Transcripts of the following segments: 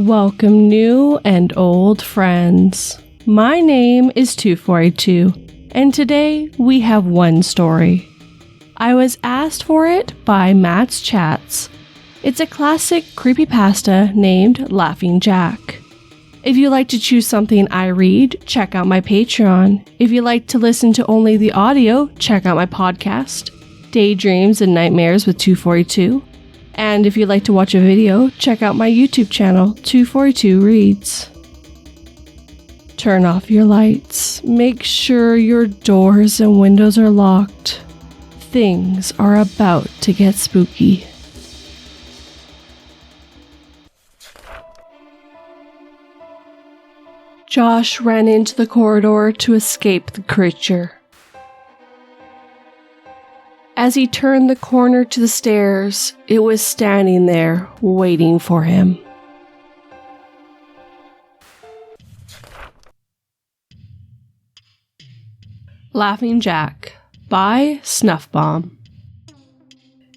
Welcome new and old friends. My name is 2482, and today we have one story. I was asked for it by Matt's Chats. It's a classic creepypasta named Laughing Jack. If you like to choose something I read, check out my Patreon. If you like to listen to only the audio, check out my podcast, Daydreams and Nightmares with 242. And if you'd like to watch a video, check out my YouTube channel, 242 Reads. Turn off your lights. Make sure your doors and windows are locked. Things are about to get spooky. Josh ran into the corridor to escape the creature. As he turned the corner to the stairs, it was standing there, waiting for him. Laughing Jack by Snuff Bomb.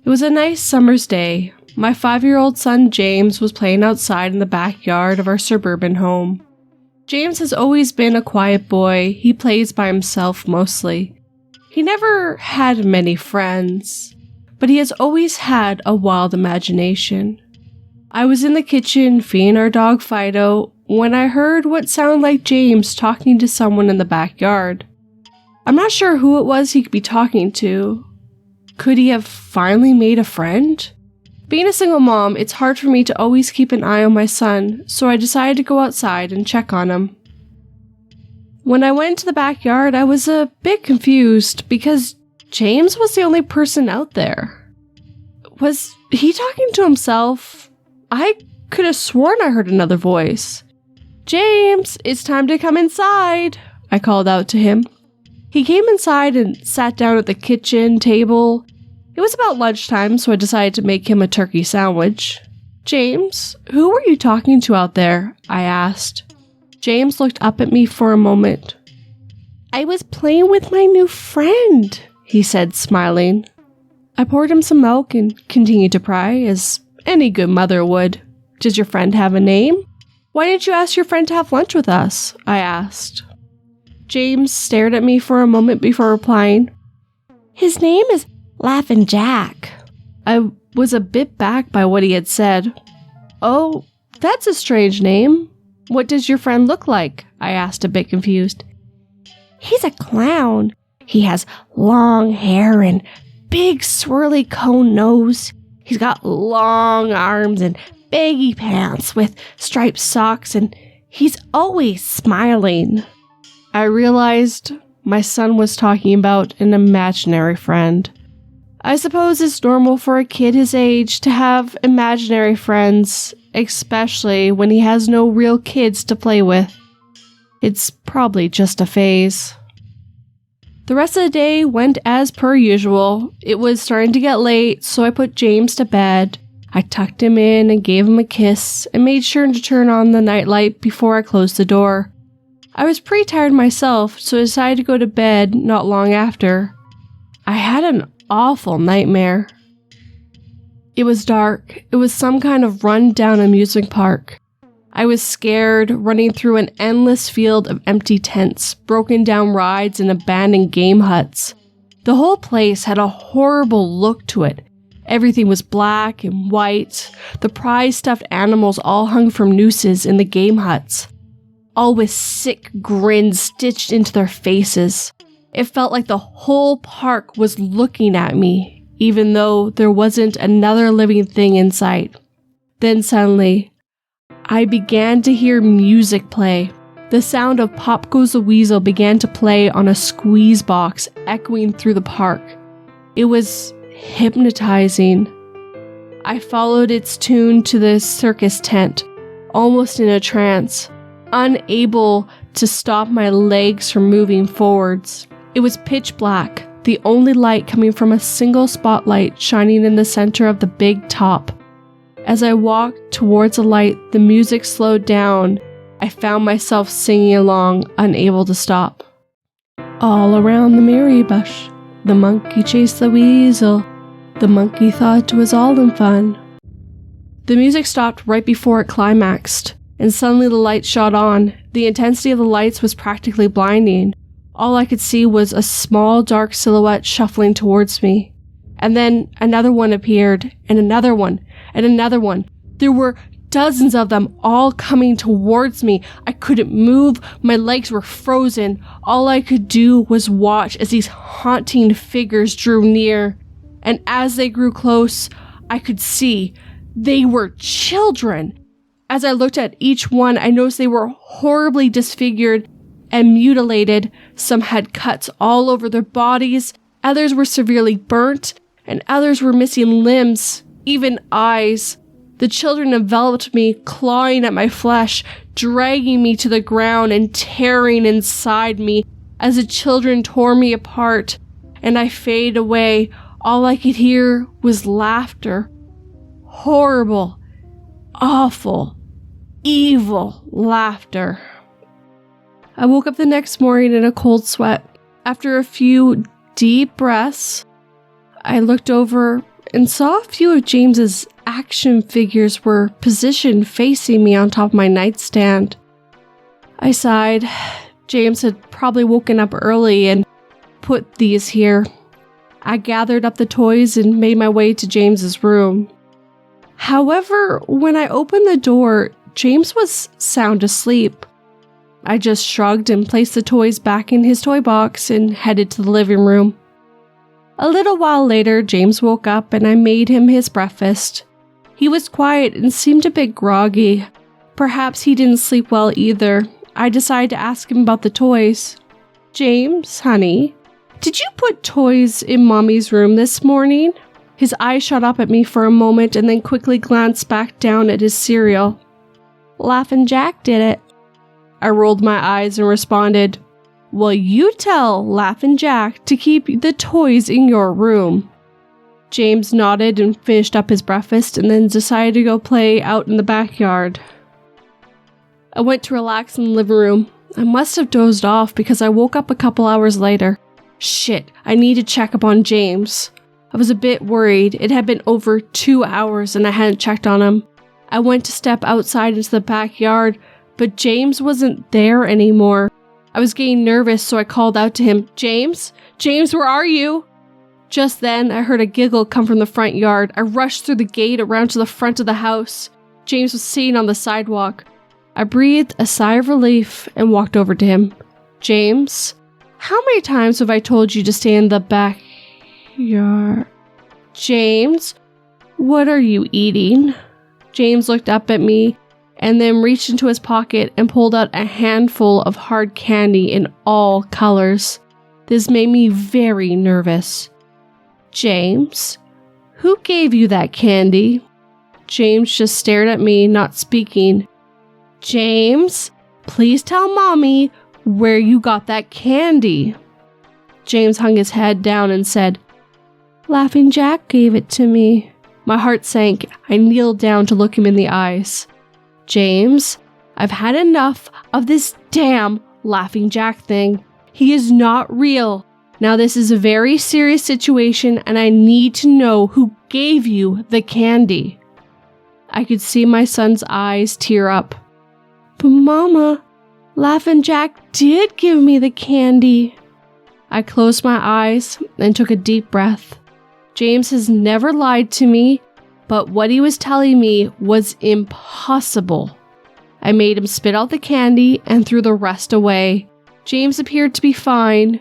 It was a nice summer's day. My 5-year-old son James was playing outside in the backyard of our suburban home. James has always been a quiet boy. He plays by himself mostly. He never had many friends, but he has always had a wild imagination. I was in the kitchen feeding our dog Fido when I heard what sounded like James talking to someone in the backyard. I'm not sure who it was he could be talking to. Could he have finally made a friend? Being a single mom, it's hard for me to always keep an eye on my son, so I decided to go outside and check on him. When I went to the backyard, I was a bit confused because James was the only person out there. Was he talking to himself? I could have sworn I heard another voice. "James, it's time to come inside," I called out to him. He came inside and sat down at the kitchen table. It was about lunchtime, so I decided to make him a turkey sandwich. "James, who were you talking to out there?" I asked. James looked up at me for a moment. "I was playing with my new friend," he said, smiling. I poured him some milk and continued to pry, as any good mother would. "Does your friend have a name? Why didn't you ask your friend to have lunch with us?" I asked. James stared at me for a moment before replying. "His name is Laughing Jack." I was a bit back by what he had said. "Oh, that's a strange name. What does your friend look like?" I asked, a bit confused. "He's a clown. He has long hair and big swirly cone nose. He's got long arms and baggy pants with striped socks, and he's always smiling." I realized my son was talking about an imaginary friend. I suppose it's normal for a kid his age to have imaginary friends, especially when he has no real kids to play with. It's probably just a phase. The rest of the day went as per usual. It was starting to get late, so I put James to bed. I tucked him in and gave him a kiss and made sure to turn on the nightlight before I closed the door. I was pretty tired myself, so I decided to go to bed not long after. I had an awful nightmare. It was dark. It was some kind of run-down amusement park. I was scared, running through an endless field of empty tents, broken down rides, and abandoned game huts. The whole place had a horrible look to it. Everything was black and white. The prized stuffed animals all hung from nooses in the game huts, all with sick grins stitched into their faces. It felt like the whole park was looking at me, even though there wasn't another living thing in sight. Then suddenly, I began to hear music play. The sound of Pop Goes the Weasel began to play on a squeeze box, echoing through the park. It was hypnotizing. I followed its tune to the circus tent, almost in a trance, unable to stop my legs from moving forwards. It was pitch black, the only light coming from a single spotlight shining in the center of the big top. As I walked towards the light, the music slowed down. I found myself singing along, unable to stop. All around the merry bush, the monkey chased the weasel. The monkey thought it was all in fun. The music stopped right before it climaxed. and suddenly the lights shot on. The intensity of the lights was practically blinding. All I could see was a small dark silhouette shuffling towards me. And then another one appeared, and another one, and another one. There were dozens of them all coming towards me. I couldn't move. My legs were frozen. All I could do was watch as these haunting figures drew near. And as they grew close, I could see they were children. As I looked at each one, I noticed they were horribly disfigured and mutilated. Some had cuts all over their bodies. Others were severely burnt, and others were missing limbs, even eyes. The children enveloped me, clawing at my flesh, dragging me to the ground and tearing inside me as the children tore me apart, and I faded away. All I could hear was laughter. Horrible, awful, evil laughter. I woke up the next morning in a cold sweat. After a few deep breaths, I looked over and saw a few of James's action figures were positioned facing me on top of my nightstand. I sighed. James had probably woken up early and put these here. I gathered up the toys and made my way to James's room. However, when I opened the door, James was sound asleep. I just shrugged and placed the toys back in his toy box and headed to the living room. A little while later, James woke up and I made him his breakfast. He was quiet and seemed a bit groggy. Perhaps he didn't sleep well either. I decided to ask him about the toys. "James, honey, did you put toys in Mommy's room this morning?" His eyes shot up at me for a moment and then quickly glanced back down at his cereal. "Laughin' Jack did it." I rolled my eyes and responded, "Well, you tell Laughin' Jack to keep the toys in your room." James nodded and finished up his breakfast and then decided to go play out in the backyard. I went to relax in the living room. I must have dozed off because I woke up a couple hours later. Shit, I need to check up on James. I was a bit worried. It had been over 2 hours and I hadn't checked on him. I went to step outside into the backyard, but James wasn't there anymore. I was getting nervous, so I called out to him, "James? James, where are you?" Just then, I heard a giggle come from the front yard. I rushed through the gate around to the front of the house. James was sitting on the sidewalk. I breathed a sigh of relief and walked over to him. "James, how many times have I told you to stay in the backyard?" "James, what are you eating?" James looked up at me and then reached into his pocket and pulled out a handful of hard candy in all colors. This made me very nervous. "James, who gave you that candy?" James just stared at me, not speaking. "James, please tell Mommy where you got that candy." James hung his head down and said, "Laughing Jack gave it to me." My heart sank. I kneeled down to look him in the eyes. "James, I've had enough of this damn Laughing Jack thing. He is not real. Now this is a very serious situation and I need to know who gave you the candy." I could see my son's eyes tear up. "But Mama, Laughing Jack did give me the candy." I closed my eyes and took a deep breath. James has never lied to me, but what he was telling me was impossible. I made him spit out the candy and threw the rest away. James appeared to be fine.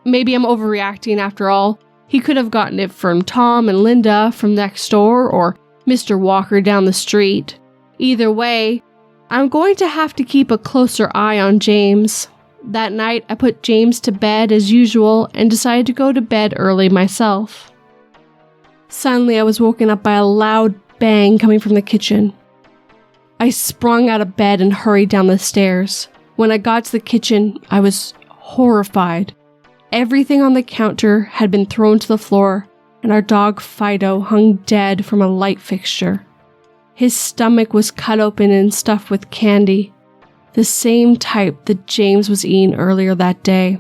Maybe I'm overreacting after all. He could have gotten it from Tom and Linda from next door or Mr. Walker down the street. Either way, I'm going to have to keep a closer eye on James. That night, I put James to bed as usual and decided to go to bed early myself. Suddenly, I was woken up by a loud bang coming from the kitchen. I sprung out of bed and hurried down the stairs. When I got to the kitchen, I was horrified. Everything on the counter had been thrown to the floor, and our dog Fido hung dead from a light fixture. His stomach was cut open and stuffed with candy, the same type that James was eating earlier that day.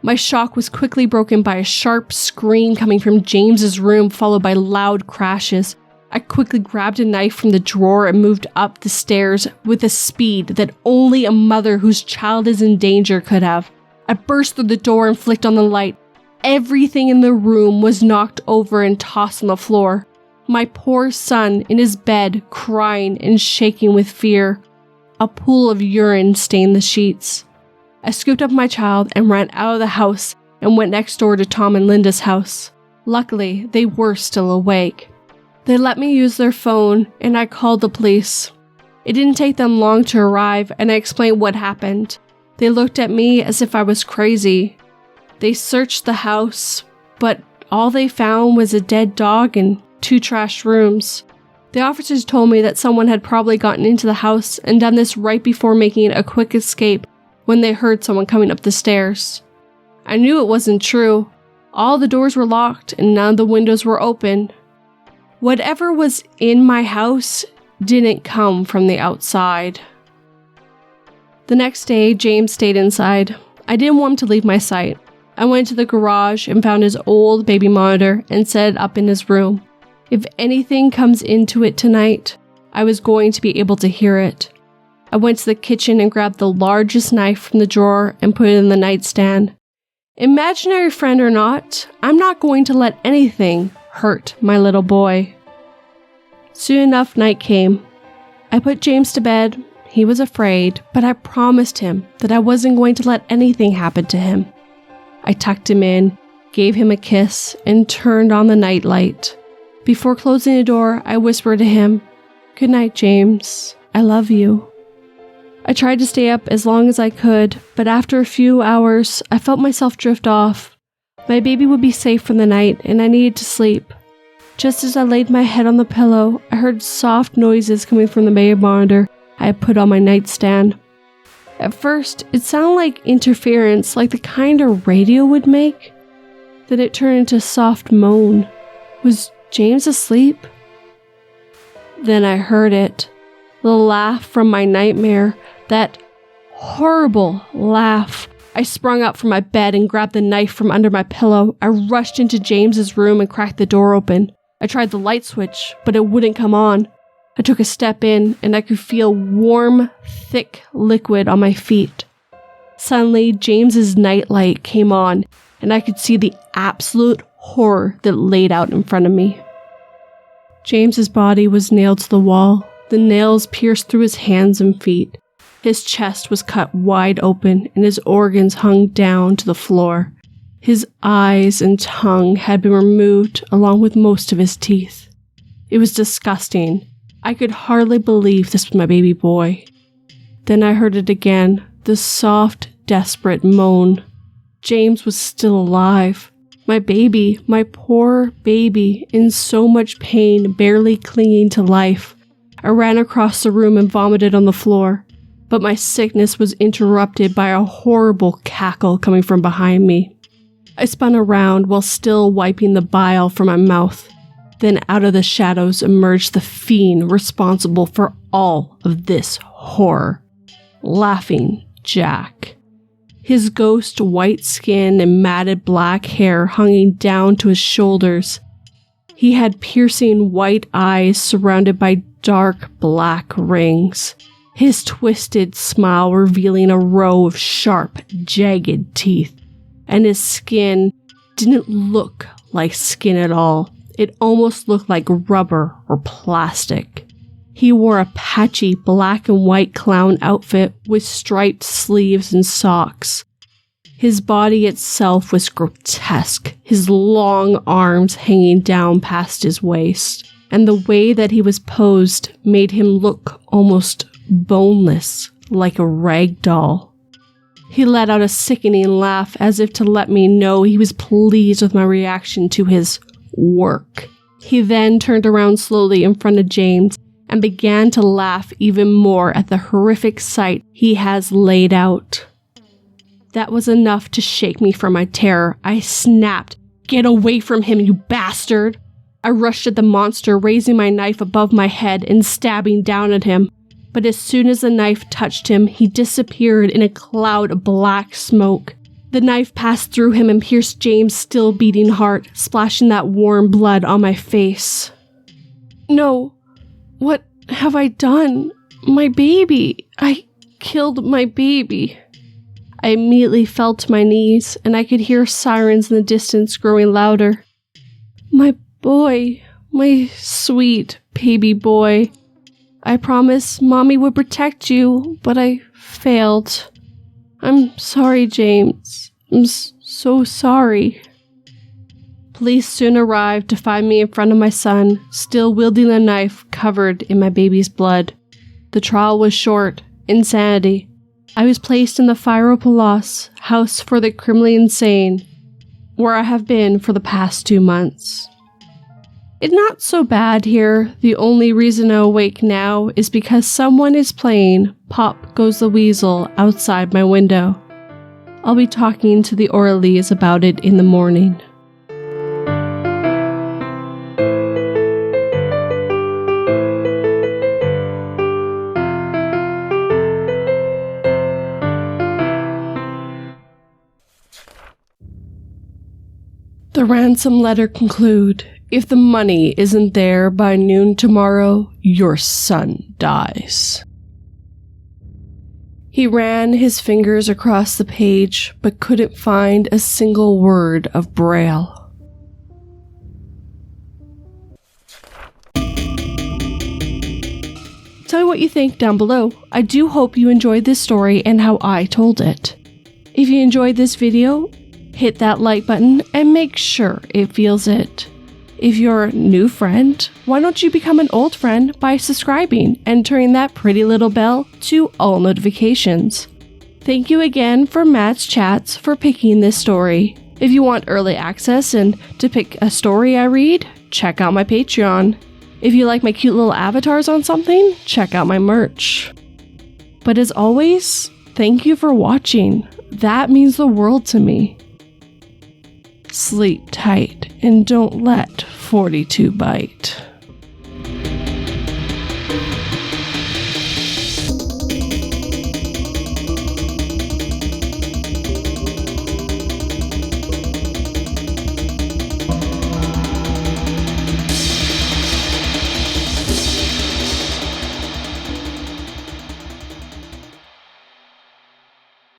My shock was quickly broken by a sharp scream coming from James's room, followed by loud crashes. I quickly grabbed a knife from the drawer and moved up the stairs with a speed that only a mother whose child is in danger could have. I burst through the door and flicked on the light. Everything in the room was knocked over and tossed on the floor. My poor son in his bed, crying and shaking with fear. A pool of urine stained the sheets. I scooped up my child and ran out of the house and went next door to Tom and Linda's house. Luckily, they were still awake. They let me use their phone, and I called the police. It didn't take them long to arrive, and I explained what happened. They looked at me as if I was crazy. They searched the house, but all they found was a dead dog and 2 trashed rooms. The officers told me that someone had probably gotten into the house and done this right before making a quick escape when they heard someone coming up the stairs. I knew it wasn't true. All the doors were locked and none of the windows were open. Whatever was in my house didn't come from the outside. The next day, James stayed inside. I didn't want him to leave my sight. I went to the garage and found his old baby monitor and set it up in his room. If anything comes into it tonight, I was going to be able to hear it. I went to the kitchen and grabbed the largest knife from the drawer and put it in the nightstand. Imaginary friend or not, I'm not going to let anything hurt my little boy. Soon enough, night came. I put James to bed. He was afraid, but I promised him that I wasn't going to let anything happen to him. I tucked him in, gave him a kiss, and turned on the nightlight. Before closing the door, I whispered to him, "Good night, James. I love you." I tried to stay up as long as I could, but after a few hours, I felt myself drift off. My baby would be safe for the night, and I needed to sleep. Just as I laid my head on the pillow, I heard soft noises coming from the baby monitor I had put on my nightstand. At first, it sounded like interference, like the kind a radio would make. Then it turned into a soft moan. Was James asleep? Then I heard it. The laugh from my nightmare. That horrible laugh. I sprung up from my bed and grabbed the knife from under my pillow. I rushed into James's room and cracked the door open. I tried the light switch, but it wouldn't come on. I took a step in, and I could feel warm, thick liquid on my feet. Suddenly, James's nightlight came on, and I could see the absolute horror that laid out in front of me. James's body was nailed to the wall. The nails pierced through his hands and feet. His chest was cut wide open, and his organs hung down to the floor. His eyes and tongue had been removed, along with most of his teeth. It was disgusting. I could hardly believe this was my baby boy. Then I heard it again, the soft, desperate moan. James was still alive. My baby, my poor baby, in so much pain, barely clinging to life. I ran across the room and vomited on the floor, but my sickness was interrupted by a horrible cackle coming from behind me. I spun around while still wiping the bile from my mouth. Then out of the shadows emerged the fiend responsible for all of this horror. Laughing Jack. His ghost white skin and matted black hair hanging down to his shoulders. He had piercing white eyes surrounded by dark black rings. His twisted smile revealing a row of sharp, jagged teeth. And his skin didn't look like skin at all. It almost looked like rubber or plastic. He wore a patchy black and white clown outfit with striped sleeves and socks. His body itself was grotesque, his long arms hanging down past his waist, and the way that he was posed made him look almost boneless, like a rag doll. He let out a sickening laugh as if to let me know he was pleased with my reaction to his work. He then turned around slowly in front of James and began to laugh even more at the horrific sight he has laid out. That was enough to shake me from my terror. I snapped, "Get away from him, you bastard!" I rushed at the monster, raising my knife above my head and stabbing down at him. But as soon as the knife touched him, he disappeared in a cloud of black smoke. The knife passed through him and pierced James' still beating heart, splashing that warm blood on my face. No. What have I done? My baby. I killed my baby. I immediately fell to my knees, and I could hear sirens in the distance growing louder. My boy. My sweet baby boy. I promised Mommy would protect you, but I failed. I'm sorry, James. I'm so sorry. Police soon arrived to find me in front of my son, still wielding a knife covered in my baby's blood. The trial was short. Insanity. I was placed in the Firo Palace, house for the criminally insane, where I have been for the past 2 months. It's not so bad here. The only reason I'm awake now is because someone is playing Pop Goes the Weasel outside my window. I'll be talking to the orderlies about it in the morning. The ransom letter conclude, if the money isn't there by noon tomorrow, your son dies. He ran his fingers across the page, but couldn't find a single word of Braille. Tell me what you think down below. I do hope you enjoyed this story and how I told it. If you enjoyed this video, hit that like button and make sure it feels it. If you're a new friend, why don't you become an old friend by subscribing and turning that pretty little bell to all notifications. Thank you again for Matt's Chats for picking this story. If you want early access and to pick a story I read, check out my Patreon. If you like my cute little avatars on something, check out my merch. But as always, thank you for watching. That means the world to me. Sleep tight and don't let 42 bite.